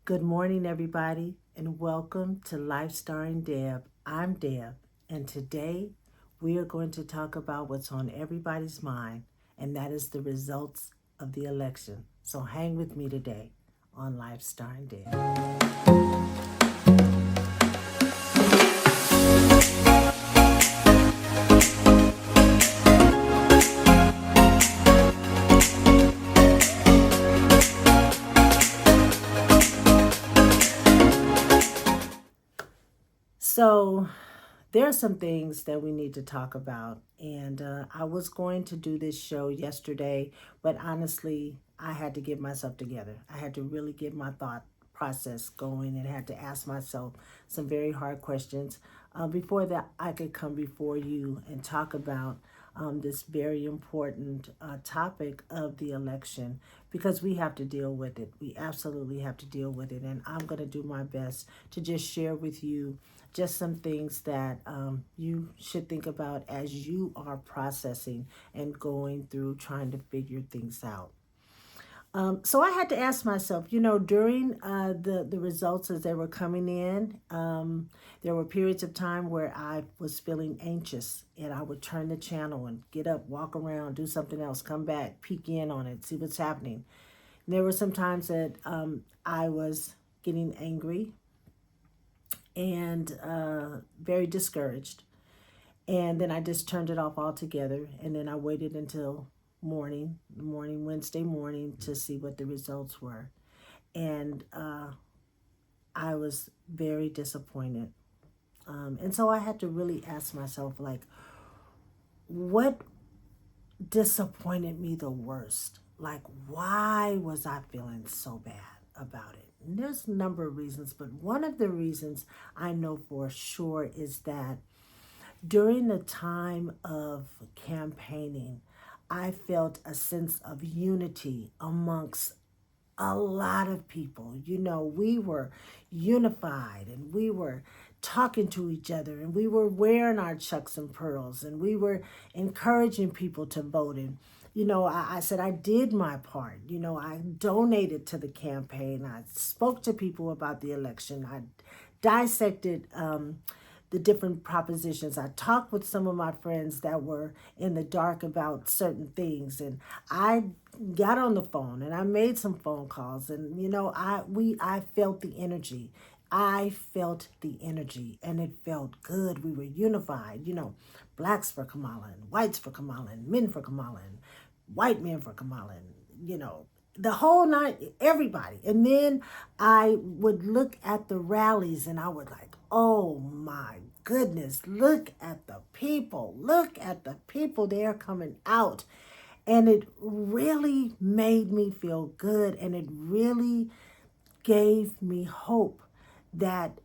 Good morning, everybody, and welcome to Life Starring Deb. I'm Deb, and today we are going to talk about what's on everybody's mind, and that is the results of the election. So hang with me today on Life Starring Deb. So, there are some things that we need to talk about. And I was going to do this show yesterday, but honestly, I had to get myself together. I had to really get my thought process going and had to ask myself some very hard questions before that I could come before you and talk about this very important topic of the election because we have to deal with it. We absolutely have to deal with it. And I'm going to do my best to just share with you just some things that you should think about as you are processing and going through trying to figure things out. So I had to ask myself, during the results as they were coming in, there were periods of time where I was feeling anxious and I would turn the channel and get up, walk around, do something else, come back, peek in on it, see what's happening. And there were some times that I was getting angry and very discouraged. And then I just turned it off altogether. And then I waited until Wednesday morning to see what the results were. And I was very disappointed. And so I had to really ask myself, like, what disappointed me the worst? Like, why was I feeling so bad about it? And there's a number of reasons, but one of the reasons I know for sure is that during the time of campaigning, I felt a sense of unity amongst a lot of people. We were unified and we were talking to each other and we were wearing our chucks and pearls and we were encouraging people to vote. And, I said I did my part. I donated to the campaign. I spoke to people about the election. I dissected the different propositions. I talked with some of my friends that were in the dark about certain things, and I got on the phone and I made some phone calls, and I felt the energy. I felt the energy, and it felt good. We were unified. Blacks for Kamala, and whites for Kamala, and men for Kamala, and white men for Kamala, and the whole night, everybody. And then I would look at the rallies and I would like, oh my goodness, look at the people. Look at the people. They're coming out. And it really made me feel good. And it really gave me hope that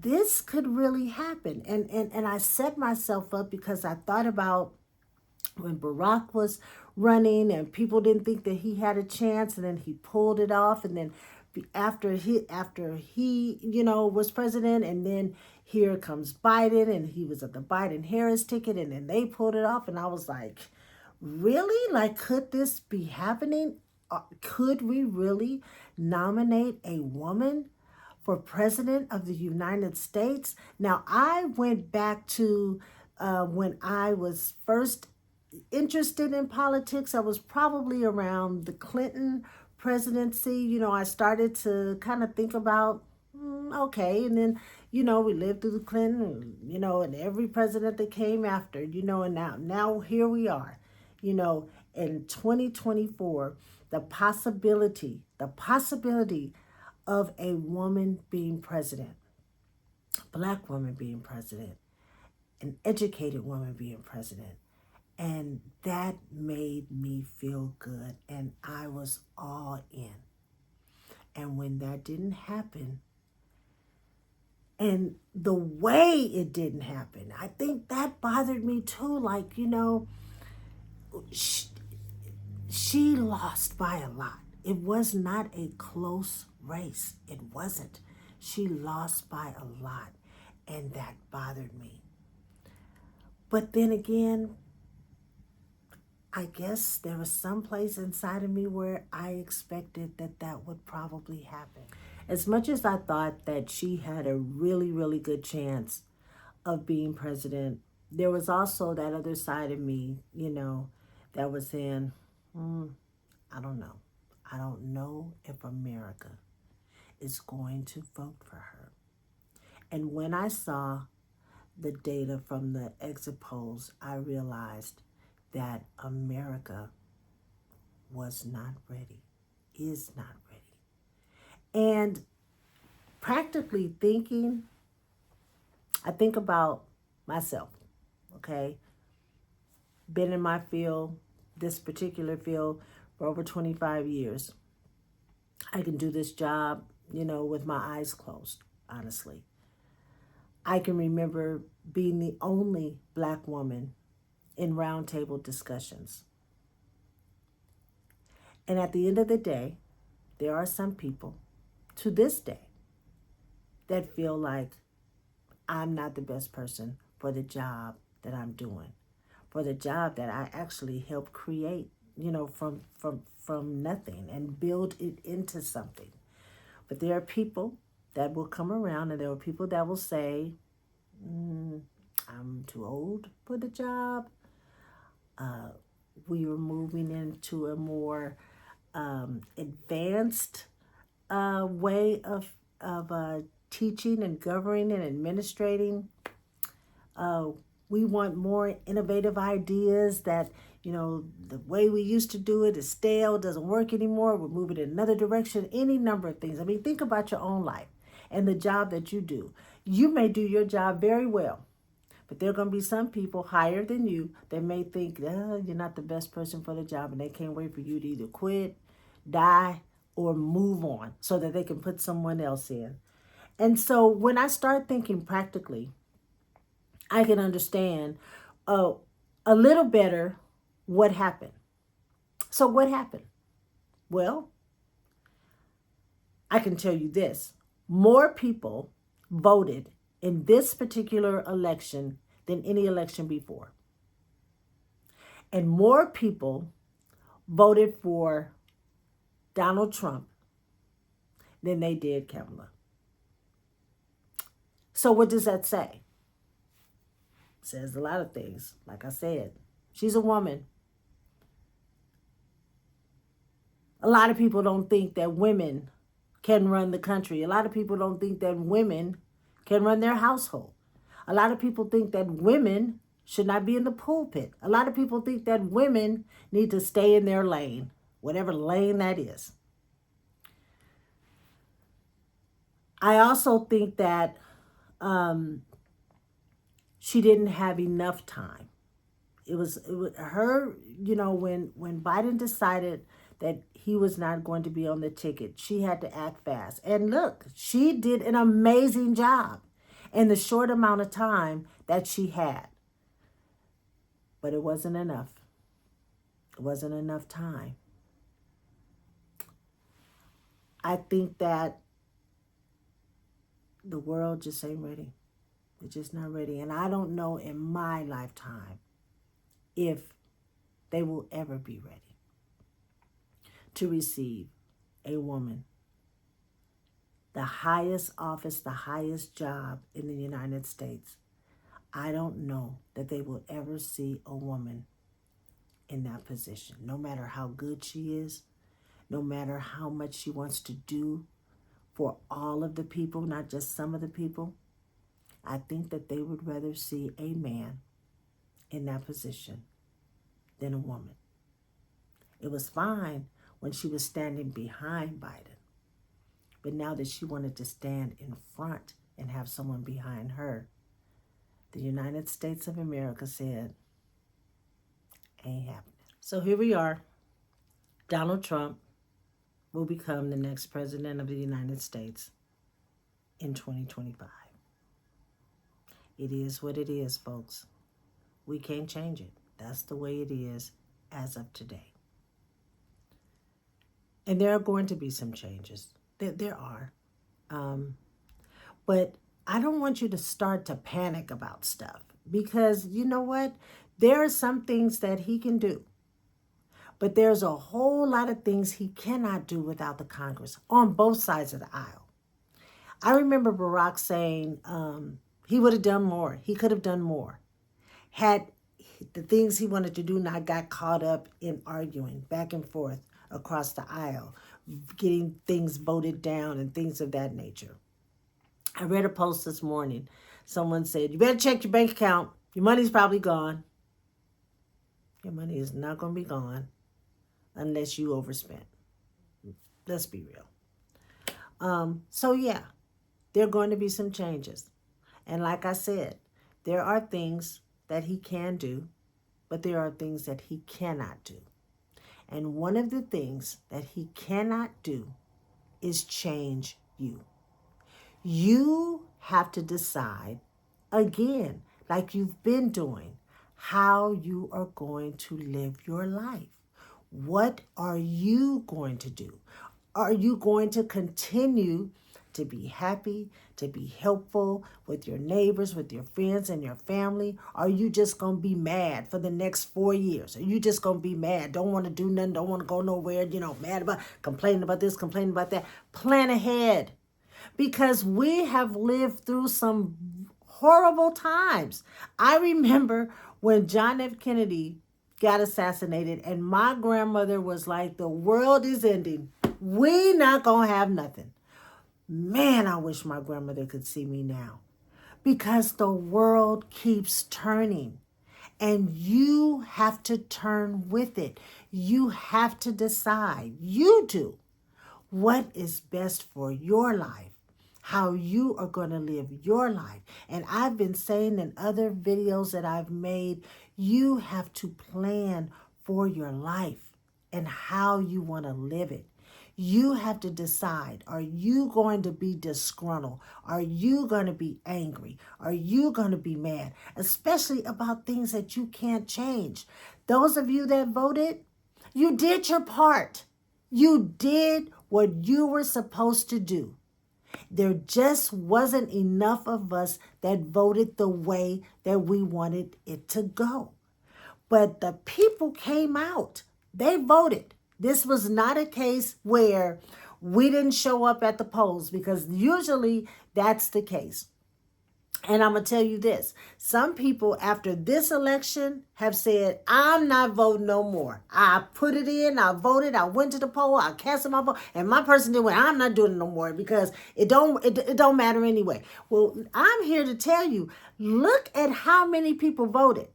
this could really happen. And I set myself up because I thought about when Barack was running and people didn't think that he had a chance, and then he pulled it off, and then after he was president, and then here comes Biden, and he was at the Biden Harris ticket, and then they pulled it off, and I was like, really? Like, could this be happening? Could we really nominate a woman for president of the United States? Now, I went back to when I was first interested in politics. I was probably around the Clinton presidency. I started to kind of think about, okay, and then, we lived through the Clinton, and every president that came after, and now here we are, in 2024, the possibility of a woman being president, black woman being president, an educated woman being president. And that made me feel good. And I was all in. And when that didn't happen, and the way it didn't happen, I think that bothered me too. Like, she lost by a lot. It was not a close race. It wasn't. She lost by a lot. And that bothered me. But then again, I guess there was some place inside of me where I expected that that would probably happen. As much as I thought that she had a really, really good chance of being president, there was also that other side of me, that was saying, I don't know. I don't know if America is going to vote for her. And when I saw the data from the exit polls, I realized that America was not ready, is not ready. And practically thinking, I think about myself, okay? Been in my field, this particular field, for over 25 years. I can do this job, with my eyes closed, honestly. I can remember being the only Black woman in roundtable discussions. And at the end of the day, there are some people to this day that feel like I'm not the best person for the job that I'm doing, for the job that I actually helped create, from nothing and build it into something. But there are people that will come around, and there are people that will say, I'm too old for the job. We were moving into a more advanced way of teaching and governing and administrating. We want more innovative ideas that, the way we used to do it is stale, doesn't work anymore. We're moving in another direction, any number of things. I mean, think about your own life and the job that you do. You may do your job very well, but there are going to be some people higher than you that may think, you're not the best person for the job, and they can't wait for you to either quit, die, or move on so that they can put someone else in. And so when I start thinking practically, I can understand a little better what happened. So what happened? Well, I can tell you this. More people voted in this particular election than any election before. And more people voted for Donald Trump than they did Kamala. So what does that say? It says a lot of things. Like I said, she's a woman. A lot of people don't think that women can run the country. A lot of people don't think that women can run their household. A lot of people think that women should not be in the pulpit. A lot of people think that women need to stay in their lane, whatever lane that is. I also think that she didn't have enough time. It was her, when Biden decided that he was not going to be on the ticket, she had to act fast. And look, she did an amazing job in the short amount of time that she had. But it wasn't enough. It wasn't enough time. I think that the world just ain't ready. They're just not ready. And I don't know in my lifetime if they will ever be ready to receive a woman, the highest office, the highest job in the United States. I don't know that they will ever see a woman in that position, no matter how good she is, no matter how much she wants to do for all of the people, not just some of the people. I think that they would rather see a man in that position than a woman. It was fine when she was standing behind Biden, but now that she wanted to stand in front and have someone behind her, the United States of America said, ain't happening. So here we are. Donald Trump will become the next president of the United States in 2025. It is what it is, folks. We can't change it. That's the way it is as of today. And there are going to be some changes. There are. But I don't want you to start to panic about stuff, because you know what? There are some things that he can do. But there's a whole lot of things he cannot do without the Congress on both sides of the aisle. I remember Barack saying he would have done more. He could have done more had the things he wanted to do not got caught up in arguing back and forth across the aisle, getting things voted down and things of that nature. I read a post this morning. Someone said, you better check your bank account. Your money's probably gone. Your money is not going to be gone unless you overspent. Let's be real. So yeah, there are going to be some changes. And like I said, there are things that he can do, but there are things that he cannot do. And one of the things that he cannot do is change you. You have to decide, again, like you've been doing, how you are going to live your life. What are you going to do? Are you going to continue to be happy, to be helpful with your neighbors, with your friends and your family? Are you just going to be mad for the next 4 years? Are you just going to be mad, don't want to do nothing, don't want to go nowhere, mad about, complaining about this, complaining about that? Plan ahead, because we have lived through some horrible times. I remember when John F. Kennedy got assassinated and my grandmother was like, the world is ending. We not going to have nothing. Man, I wish my grandmother could see me now, because the world keeps turning and you have to turn with it. You have to decide, you do, what is best for your life, how you are going to live your life. And I've been saying in other videos that I've made, you have to plan for your life and how you want to live it. You have to decide, are you going to be disgruntled? Are you going to be angry? Are you going to be mad? Especially about things that you can't change. Those of you that voted, you did your part. You did what you were supposed to do. There just wasn't enough of us that voted the way that we wanted it to go. But the people came out. They voted. This was not a case where we didn't show up at the polls, because usually that's the case. And I'm going to tell you this. Some people after this election have said, I'm not voting no more. I put it in, I voted, I went to the poll, I canceled my vote, and my person did, well, I'm not doing it no more because it don't matter anyway. Well, I'm here to tell you, look at how many people voted.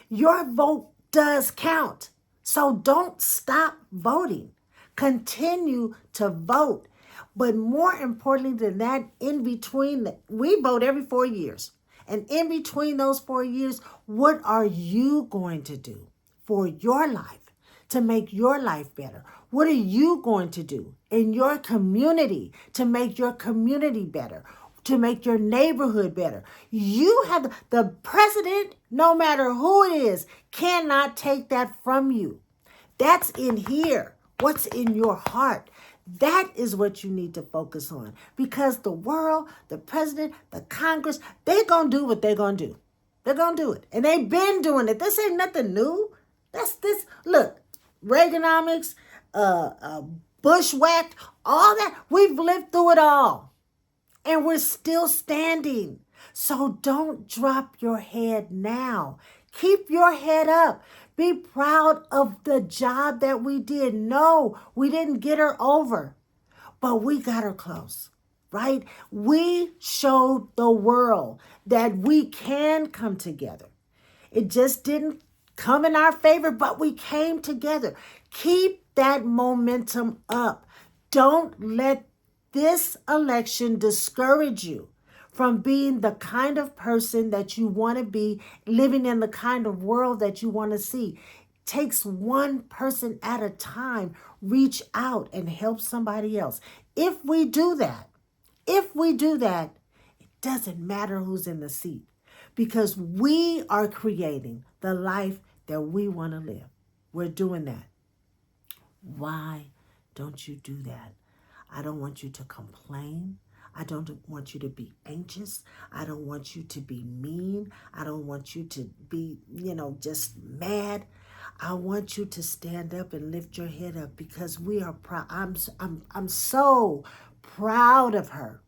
Your vote does count. So don't stop voting. Continue to vote. But more importantly than that, in between, we vote every 4 years. And in between those 4 years, what are you going to do for your life to make your life better? What are you going to do in your community to make your community better, to make your neighborhood better? You have the president, no matter who it is, cannot take that from you. That's in here. What's in your heart? That is what you need to focus on, because the world, the president, the Congress, they're going to do what they're going to do. They're going to do it. And they've been doing it. This ain't nothing new. That's this. Look, Reaganomics, bushwhacked, all that. We've lived through it all. And we're still standing. So don't drop your head now. Keep your head up. Be proud of the job that we did. No, we didn't get her over, but we got her close, right? We showed the world that we can come together. It just didn't come in our favor, but we came together. Keep that momentum up. Don't let this election discourage you from being the kind of person that you want to be, living in the kind of world that you want to see. It takes one person at a time. Reach out and help somebody else. If we do that, it doesn't matter who's in the seat, because we are creating the life that we want to live. We're doing that. Why don't you do that? I don't want you to complain. I don't want you to be anxious. I don't want you to be mean. I don't want you to be, just mad. I want you to stand up and lift your head up because we are proud. I'm so proud of her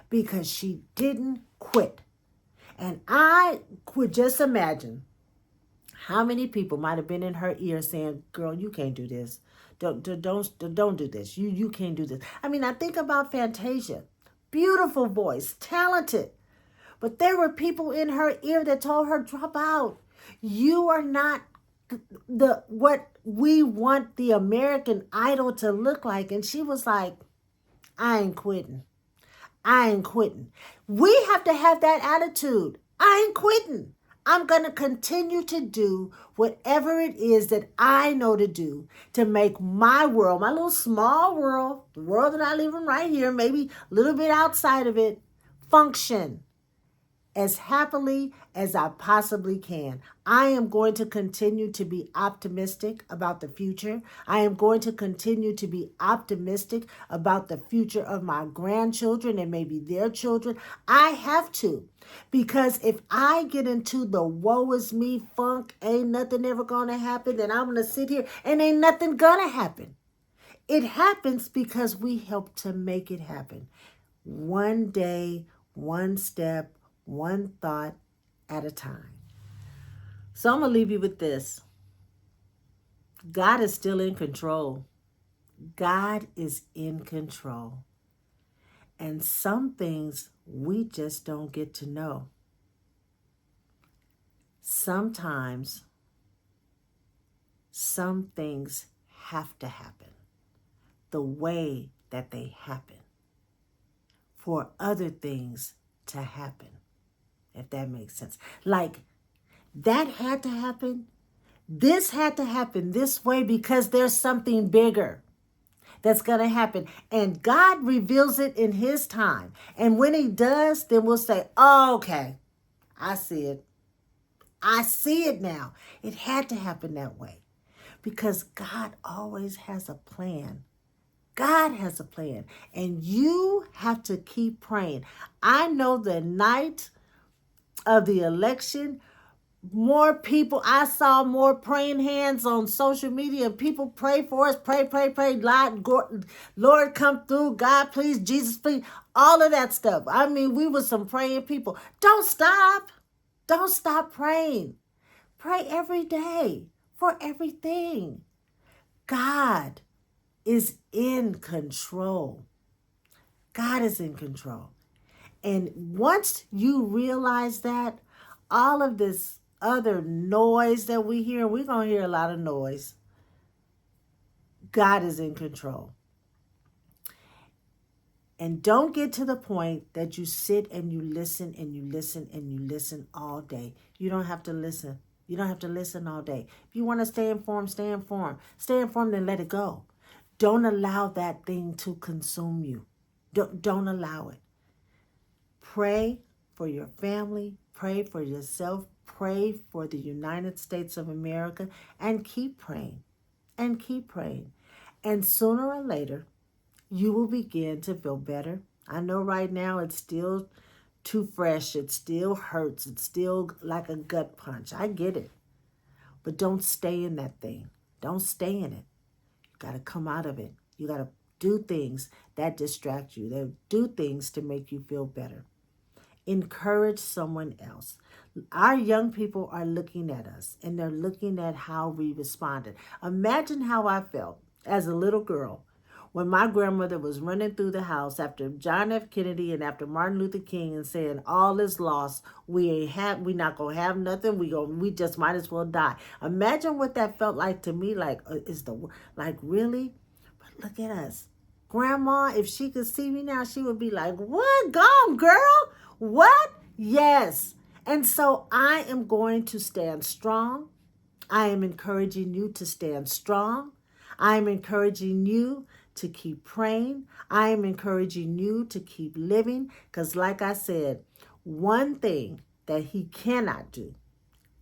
because she didn't quit. And I could just imagine how many people might have been in her ear saying, "Girl, you can't do this. Don't do this. You can't do this." I mean, I think about Fantasia. Beautiful voice, talented. But there were people in her ear that told her, "Drop out. You are not the what we want the American Idol to look like." And she was like, "I ain't quitting. I ain't quitting." We have to have that attitude. I ain't quitting. I'm going to continue to do whatever it is that I know to do to make my world, my little small world, the world that I live in right here, maybe a little bit outside of it, function as happily as I possibly can. I am going to continue to be optimistic about the future. I am going to continue to be optimistic about the future of my grandchildren and maybe their children. I have to, because if I get into the woe is me funk, ain't nothing ever gonna happen, then I'm gonna sit here and ain't nothing gonna happen. It happens because we help to make it happen. One day, one step, one thought at a time. So I'm going to leave you with this. God is still in control. God is in control. And some things we just don't get to know. Sometimes some things have to happen the way that they happen for other things to happen. If that makes sense. Like, that had to happen. This had to happen this way because there's something bigger that's going to happen. And God reveals it in his time. And when he does, then we'll say, "Oh, okay, I see it. I see it now." It had to happen that way because God always has a plan. God has a plan. And you have to keep praying. I know the night of the election, more people, I saw more praying hands on social media. People pray for us, pray. Lord, come through. God, please. Jesus, please. All of that stuff. I mean, we were some praying people. Don't stop. Don't stop praying. Pray every day for everything. God is in control. God is in control. And once you realize that, all of this other noise that we hear, we're going to hear a lot of noise. God is in control. And don't get to the point that you sit and you listen and you listen and you listen all day. You don't have to listen. You don't have to listen all day. If you want to stay informed, stay informed. Stay informed and let it go. Don't allow that thing to consume you. Don't allow it. Pray for your family. Pray for yourself. Pray for the United States of America. And keep praying. And keep praying. And sooner or later, you will begin to feel better. I know right now it's still too fresh. It still hurts. It's still like a gut punch. I get it. But don't stay in that thing. Don't stay in it. You got to come out of it. You got to do things that distract you. They do things to make you feel better. Encourage someone else. Our young people are looking at us and they're looking at how we responded. Imagine how I felt as a little girl when my grandmother was running through the house after John F. Kennedy and after Martin Luther King and saying, "All is lost. We not gonna have nothing. We just might as well die." Imagine what that felt like to me. Like, really? But look at us. Grandma, if she could see me now, she would be like, "What? Gone, girl? What?" Yes. And so I am going to stand strong. I am encouraging you to stand strong. I am encouraging you to keep praying. I am encouraging you to keep living because, like I said, one thing that he cannot do,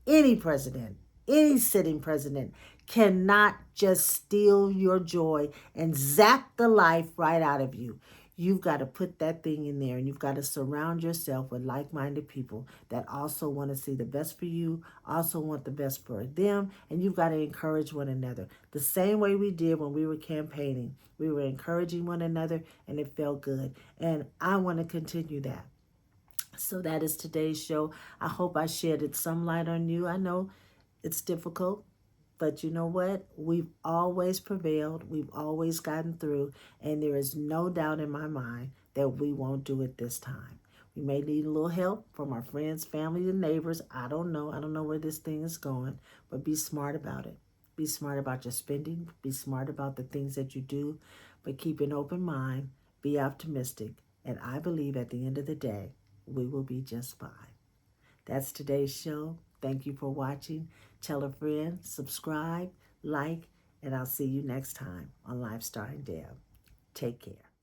any president, any sitting president, cannot just steal your joy and zap the life right out of you. You've got to put that thing in there, and you've got to surround yourself with like-minded people that also want to see the best for you, also want the best for them, and you've got to encourage one another. The same way we did when we were campaigning. We were encouraging one another, and it felt good. And I want to continue that. So that is today's show. I hope I shedded some light on you. I know it's difficult, but you know what? We've always prevailed. We've always gotten through. And there is no doubt in my mind that we won't do it this time. We may need a little help from our friends, family, and neighbors. I don't know. I don't know where this thing is going, but be smart about it. Be smart about your spending. Be smart about the things that you do, but keep an open mind. Be optimistic. And I believe at the end of the day, we will be just fine. That's today's show. Thank you for watching. Tell a friend, subscribe, like, and I'll see you next time on Lifestyle and Deb. Take care.